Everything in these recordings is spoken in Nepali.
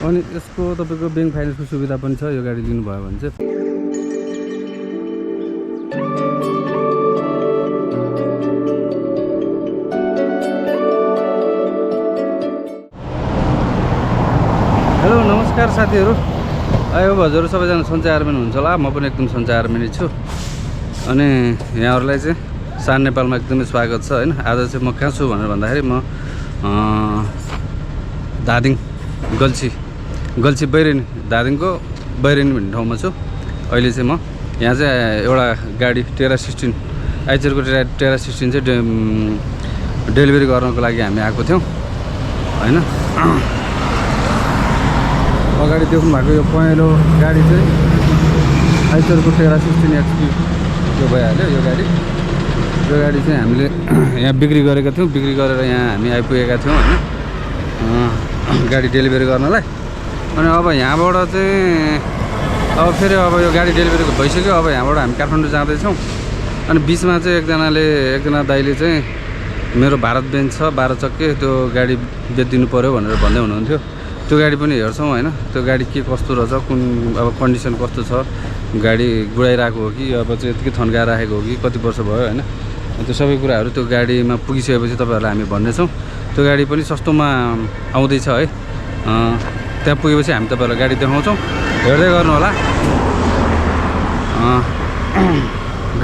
अनि यसको तपाईको बैंक फाइनेन्सको सुविधा पनि छ यो गाडी लिनुभयो भने चाहिँ। हेलो नमस्कार साथीहरू, आयो हजुर सबैजना सञ्चय आर्मी हुनुहुन्छ होला। म पनि एकदम सञ्चय आर्मी नै छु। अनि यहाँहरूलाई चाहिँ सान नेपालमा एकदमै स्वागत छ हैन। आज चाहिँ म कहाँ छु भनेर भन्दाखेरि म धादिङ गल्छी बैरेनी, धादिङको बैरेनी भन्ने ठाउँमा छु। अहिले चाहिँ म यहाँ चाहिँ एउटा गाडी टेरा 16 आइचरको टेरा 16 चाहिँ डेलिभरी गर्नको लागि हामी आएको थियौँ हैन। अगाडि देख्नु भएको यो पहेँलो गाडी चाहिँ आइचरको टेरा 16 एक्सपी यो भइहाल्यो। यो गाडी चाहिँ हामीले यहाँ बिक्री गरेका थियौँ। बिक्री गरेर यहाँ हामी आइपुगेका थियौँ हैन गाडी डेलिभरी गर्नलाई। अनि अब यहाँबाट चाहिँ अब फेरि अब यो गाडी डेलिभरी भइसक्यो। अब यहाँबाट हामी काठमाडौँ जाँदैछौँ। अनि बिचमा चाहिँ एकजना दाइले चाहिँ मेरो भारतबेन्ज छ 12 चक्के, त्यो गाडी बेचिदिनु पऱ्यो भनेर भन्दै हुनुहुन्थ्यो। त्यो गाडी पनि हेर्छौँ हैन। त्यो गाडी के कस्तो रहेछ, कुन अब कन्डिसन कस्तो छ, गाडी गुडाइरहेको हो कि अब चाहिँ यतिकै थन्काएर राखेको हो कि कति वर्ष भयो हैन। त्यो सबै कुराहरू त्यो गाडीमा पुगिसकेपछि तपाईँहरूलाई हामी भन्नेछौँ। त्यो गाडी पनि सस्तोमा आउँदैछ है। त्यहाँ पुगेपछि हामी तपाईँहरूलाई गाडी देखाउँछौँ, हेर्दै गर्नु होला।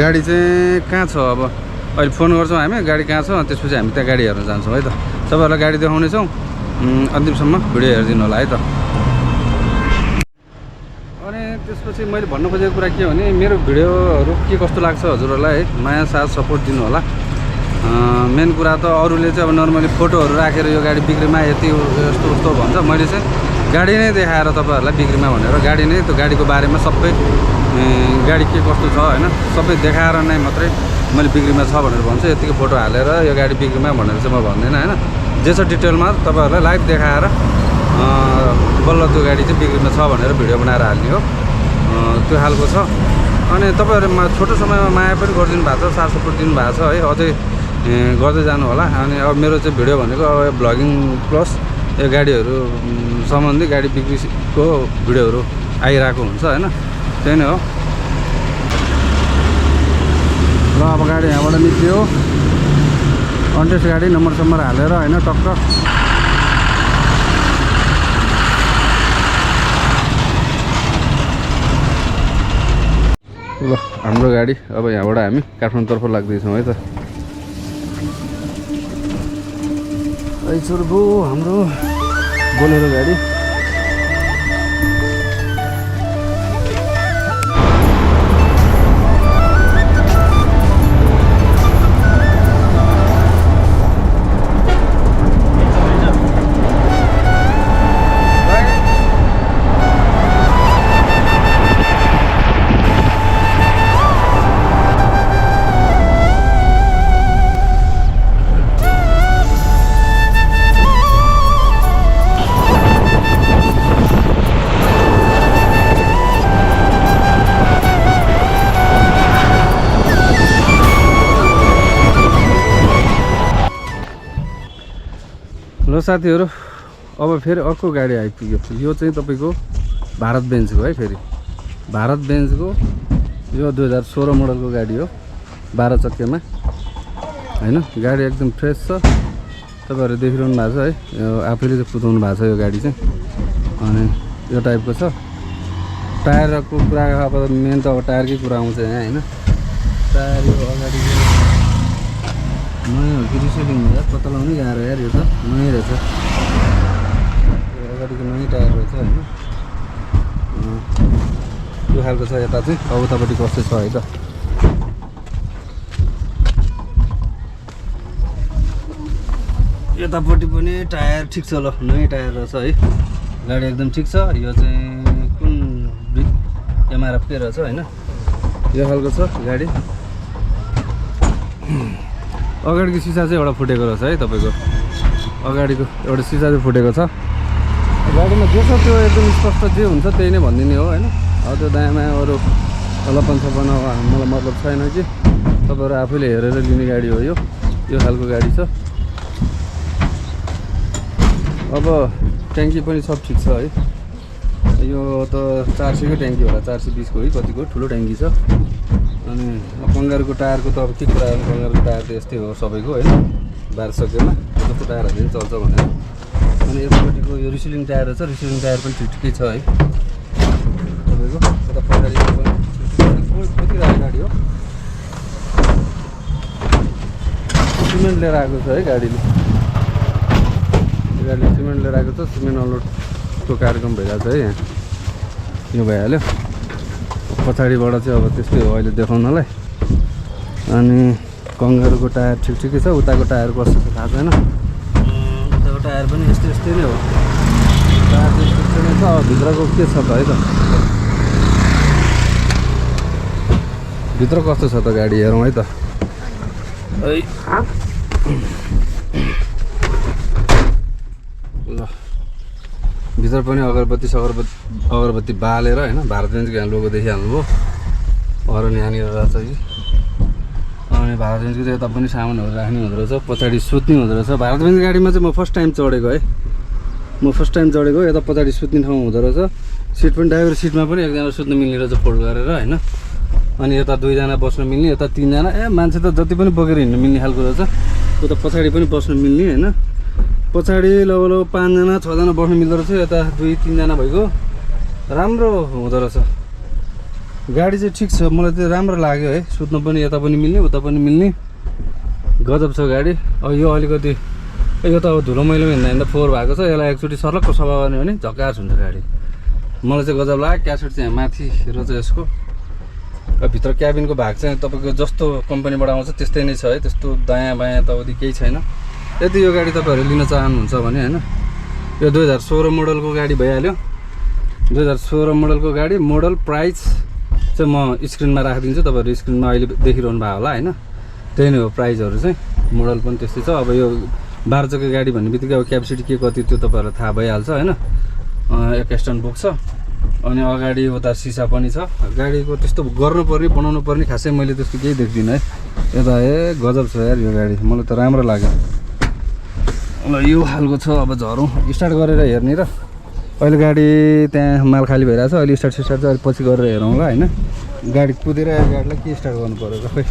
गाडी चाहिँ कहाँ छ अब अहिले फोन गर्छौँ हामी, गाडी कहाँ छ, त्यसपछि हामी त्यहाँ गाडी हेर्न जान्छौँ है त। तपाईँहरूलाई गाडी देखाउनेछौँ, अन्तिमसम्म भिडियो हेरिदिनु होला है त। अनि त्यसपछि मैले भन्नु खोजेको कुरा के हो भने मेरो भिडियोहरू के कस्तो लाग्छ हजुरहरूलाई है, माया साथ सपोर्ट दिनु होला। मेन कुरा त अरूले चाहिँ अब नर्मली फोटोहरू राखेर यो गाडी बिक्रीमा यति यस्तो उस्तो भन्छ। मैले चाहिँ गाडी नै देखाएर तपाईँहरूलाई बिक्रीमा भनेर गाडी नै त्यो गाडीको बारेमा सबै गाडी के कस्तो छ हैन सबै देखाएर नै मात्रै मैले बिक्रीमा छ भनेर भन्छु। यतिकै फोटो हालेर यो गाडी बिक्रीमा भनेर चाहिँ म भन्दैन हैन। जे छ डिटेलमा तपाईँहरूलाई लाइभ देखाएर बल्ल त्यो गाडी चाहिँ बिक्रीमा छ भनेर भिडियो बनाएर हाल्ने हो, त्यो खालको छ। अनि तपाईँहरूमा छोटो समयमा माया पनि गरिदिनु भएको छ, साथ सपोर्ट दिनुभएको छ है, अझै गर्दै जानु होला। अनि अब मेरो चाहिँ भिडियो भनेको अब ब्लगिङ प्लस यो गाडीहरू सम्बन्धी गाडी बिक्रीको भिडियोहरू आइरहेको हुन्छ हैन, त्यही नै हो। ल अब गाडी यहाँबाट निस्क्यो, अन्टेस गाडी नम्बर हालेर हैन टक्क ल हाम्रो गाडी अब यहाँबाट हामी काठमाडौँतर्फ लाग्दैछौँ है त। आइचर गो हाम्रो बोलेरो गाडी। ल साथीहरू अब फेरि अर्को गाडी आइपुग्यो। यो चाहिँ तपाईँको भारतबेन्जको है, फेरि भारतबेन्जको यो 2016 मोडलको गाडी हो, 12 चक्केमा हैन। गाडी एकदम फ्रेस छ, तपाईँहरू देखिरहनु भएको छ है। यो आफैले चाहिँ कुदाउनु भएको छ यो गाडी चाहिँ। अनि यो टाइपको छ। टायरको कुरा अब मेन त अब टायरकै कुरा आउँछ यहाँ हैन। टायर यो अगाडि नयाँ हो कि रिसेलिङ हो यार, पत्ता लगाउनै गाह्रो यार। यो त नयाँ रहेछ, अगाडिको नयाँ टायर रहेछ हैन। यो खालको छ। यता चाहिँ अब उतापट्टि कस्तो छ है त। यतापट्टि पनि टायर ठिक छ, ल नयाँ टायर रहेछ है। गाडी एकदम ठिक छ। यो चाहिँ कुन एमआरएफकै रहेछ हैन। यो खालको छ गाडी। अगाडिको सिसा चाहिँ एउटा फुटेको रहेछ है तपाईँको, अगाडिको एउटा सिसा चाहिँ फुटेको छ। गाडीमा जे छ त्यो एकदम स्पष्ट जे हुन्छ त्यही नै भनिदिने हो हैन। त्यो दायाँमा अरू लपन छपन मलाई मतलब छैन कि, तपाईँहरू आफैले हेरेर लिने गाडी हो यो खालको गाडी छ। अब ट्याङ्की पनि सब ठिक छ है। यो त 400 को ट्याङ्की होला, 420 को है कतिको ठुलो ट्याङ्की छ। अनि कङ्गारुको टायरको त अब के कुरा गर्नु, कङ्गारुको टायर त यस्तै हो सबैको है, 1200 जस्तो टायरहरू पनि चल्छ भनेर। अनि यतापट्टिको यो रिसिलिङ टायर छ, रिसिलिङ टायर पनि ठिकै छ है तपाईँको। यता पछाडिको पनि कुदिरहेको गाडी हो, सिमेन्ट लिएर आएको छ है गाडीले। गाडीले सिमेन्ट लिएर आएको छ, सिमेन्ट अनलोडको कार्यक्रम भइरहेको छ है यहाँ। यो भइहाल्यो। पछाडिबाट चाहिँ अब त्यस्तै हो अहिले देखाउनलाई। अनि कङ्गारुको टायर ठिकै छ, उताको टायर कस्तो छ थाहा छैन। उताको टायर पनि यस्तै नै हो, टायर चाहिँ यस्तै नै छ। अब भित्रको के छ त है त, भित्र कस्तो छ त गाडी हेरौँ है त। ल भित्र पनि अगरबत्ती बालेर होइन, भारतबेन्जको यहाँ लोगो देखिहाल्नुभयो। अरू यहाँनिर रहेछ कि। अनि भारतबेन्जको चाहिँ यता पनि सामानहरू राख्ने हुँदो रहेछ, पछाडि सुत्ने हुँदो रहेछ। भारतबेन्ज गाडीमा चाहिँ म फर्स्ट टाइम चढेको है, यता पछाडि सुत्ने ठाउँ हुँदो रहेछ। सिट पनि ड्राइभर सिटमा पनि एकजना सुत्नु मिल्ने रहेछ फोल्ड गरेर होइन। अनि यता 2 जना बस्न मिल्ने, यता 3 जना। मान्छे त जति पनि बोकेर हिँड्नु मिल्ने खालको रहेछ। उता पछाडि पनि बस्न मिल्ने होइन। पछाडि लगभग 5 जना 6 जना बस्न मिल्दो रहेछ। यता 2-3 जना भइगयो, राम्रो हुँदो रहेछ गाडी चाहिँ। ठिक छ, मलाई चाहिँ राम्रो लाग्यो है। सुत्नु पनि यता पनि मिल्ने, उता पनि मिल्ने, गजब छ गाडी। अब यो अलिकति यो त अब धुलो मैलो हिँड्दा फोहोर भएको छ, यसलाई एकचोटि सर्लक्क सफा गर्ने भने झकास हुन्छ गाडी। मलाई चाहिँ गजब लाग्यो। क्यासेट चाहिँ माथि रहेछ यसको। भित्र क्याबिनको भाग चाहिँ तपाईँको जस्तो कम्पनीबाट आउँछ त्यस्तै नै छ है, त्यस्तो दायाँ बायाँ यताउति केही छैन। यदि यो गाडी तपाईँहरू लिन चाहनुहुन्छ भने होइन, यो 2016 मोडलको गाडी भइहाल्यो। 2016 मोडलको गाडी। मोडल प्राइस चाहिँ म स्क्रिनमा राखिदिन्छु, तपाईँहरू स्क्रिनमा अहिले देखिरहनु भएको होला होइन। त्यही नै हो प्राइसहरू चाहिँ। मोडल पनि त्यस्तै छ। अब यो 12 चक्के गाडी भन्ने बित्तिकै अब क्यापेसिटी के कति त्यो तपाईँहरूलाई थाहा भइहाल्छ होइन। 1 स्ट्यान्ड बोक्छ। अनि अगाडि उता सिसा पनि छ। गाडीको त्यस्तो गर्नुपर्ने बनाउनु पर्ने खासै मैले त्यस्तो केही देख्दिनँ है। यता गजब छ यार यो गाडी, मलाई त राम्रो लाग्यो। ल यो खालको छ। अब झरौँ, स्टार्ट गरेर हेर्ने र अहिले गाडी त्यहाँ माल खाली भइरहेछ। अहिले स्टार्ट चाहिँ अहिले पछि गरेर हेरौँला होइन। गाडी कुदेर गाडीलाई के स्टार्ट गर्नु पऱ्यो र खै।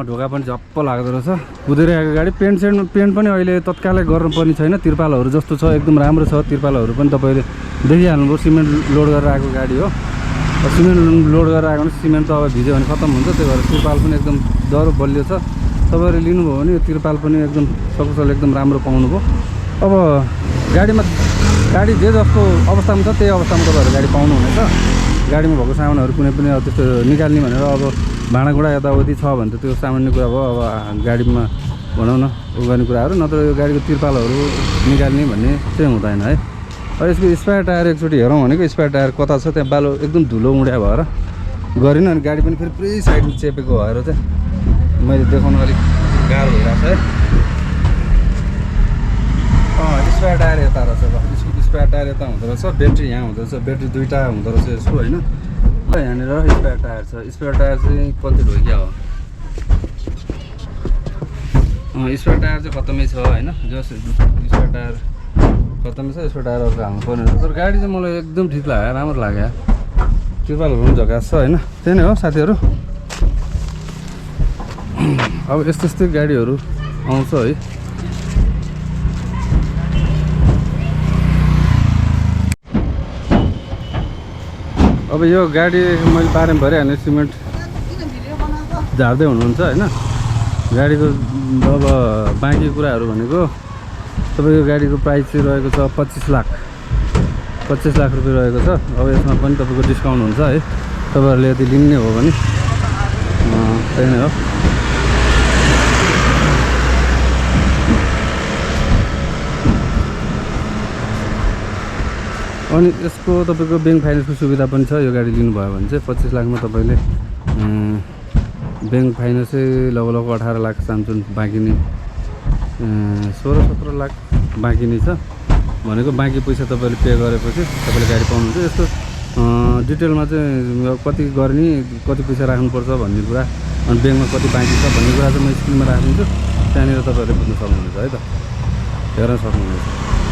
ढोका पनि झप्प लाग्दो रहेछ। कुदेर आएको गाडी। पेन्ट पनि अहिले तत्कालै गर्नुपर्ने छैन, तिर्पालहरू जस्तो छ, एकदम राम्रो छ। तिर्पालहरू पनि तपाईँले देखिहाल्नुभयो, सिमेन्ट लोड गरेर आएको गाडी हो। सिमेन्ट लोड गरेर आएको भने सिमेन्ट त अब भिज्यो भने खत्तम हुन्छ, त्यही भएर तिर्पाल पनि एकदम डह्रो बलियो छ। तपाईँहरूले लिनुभयो भने यो तिर्पाल पनि एकदम सकुशल एकदम राम्रो पाउनुभयो। अब गाडी जे जस्तो अवस्थामा छ त्यही अवस्थामा तपाईँहरू गाडी पाउनुहुनेछ। गाडीमा भएको सामानहरू कुनै पनि अब त्यस्तो निकाल्ने भनेर अब भाँडाकुँडा यताउति छ भने त त्यो सामान्य कुरा भयो। अब गाडीमा भनौँ न उ गर्ने कुराहरू, नत्र यो गाडीको तिर्पालहरू निकाल्ने भन्ने चाहिँ हुँदैन है। अब यसको स्पेयर टायर एकचोटि हेरौँ भनेको, स्पेयर टायर कता छ, त्यहाँ बालो एकदम धुलो उड्या भएर गरिनँ। अनि गाडी पनि फेरि पुरै साइडमा चेपेको भएर चाहिँ मैले देखाउनु अलिक गाह्रो भइरहेको छ है। स्पेयर टायर यता रहेछ। यसको स्पेयर टायर यता हुँदो रहेछ, ब्याट्री यहाँ हुँदो रहेछ, ब्याट्री 2टा हुँदो रहेछ यसको होइन। यहाँनिर स्पेयर टायर छ। स्पेयर टायर चाहिँ कति ढोक्या हो, स्पेयर टायर चाहिँ खत्तमै छ होइन। जस स्पेयर टायर खत्तमै छ, स्पेयर टायर अर्को हाल्नु पर्ने रहेछ। तर गाडी चाहिँ मलाई एकदम ठिक लाग्यो, राम्रो लाग्यो। तिर्पालहरू पनि झकास छ होइन। त्यही नै हो साथीहरू। अब यस्तै गाडीहरू आउँछ है। अब यो गाडी मैले बारेमा भइहाल्ने, सिमेन्ट झार्दै हुनुहुन्छ होइन। गाडीको अब बाँकी कुराहरू भनेको तपाईँको गाडीको प्राइस चाहिँ रहेको छ 25 लाख रुपियाँ रहेको छ। अब यसमा पनि तपाईँको डिस्काउन्ट हुन्छ है, तपाईँहरूले यदि लिने हो भने। त्यही नै हो। अनि यसको तपाईँको ब्याङ्क फाइनेन्सको सुविधा पनि छ। यो गाडी लिनुभयो भने चाहिँ 25 लाखमा तपाईँले ब्याङ्क फाइनेन्स चाहिँ लगभग 18 लाख सामसुन बाँकी नै 16-17 लाख बाँकी नै छ भनेको। बाँकी पैसा तपाईँले पे गरेपछि तपाईँले गाडी पाउनुहुन्छ। यसको डिटेलमा चाहिँ कति गर्ने, कति पैसा राख्नुपर्छ भन्ने कुरा, अनि ब्याङ्कमा कति बाँकी छ भन्ने कुरा चाहिँ म स्क्रिनमा राखिदिन्छु। त्यहाँनिर तपाईँहरूले बुझ्नु सक्नुहुनेछ है त, हेर्न सक्नुहुनेछ।